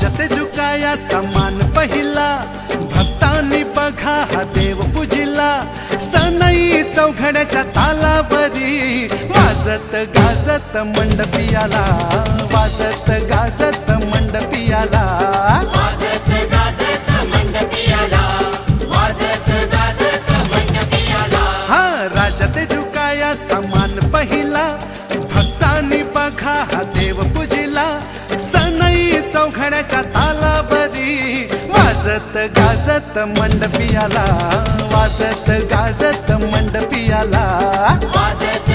राजात झुकाया समान पहिला, भक्तांनी बघा हा देव पूजिला। सनई चौघड्याच्या तालावरी वाजत गाजत मंडपी आला, वाजत गाजत मंडपी आला, वाजत गाजत मंडपी आला, वाजत गाजत मंडपी आला। हा राजात झुकाया समान पहिला, भक्तांनी बघा हा देव पूजिला। सनई चौघड्याच्या तालावरी वाजत गाजत मंडपी आला, वाजत गाजत मंडपी आला, वाजत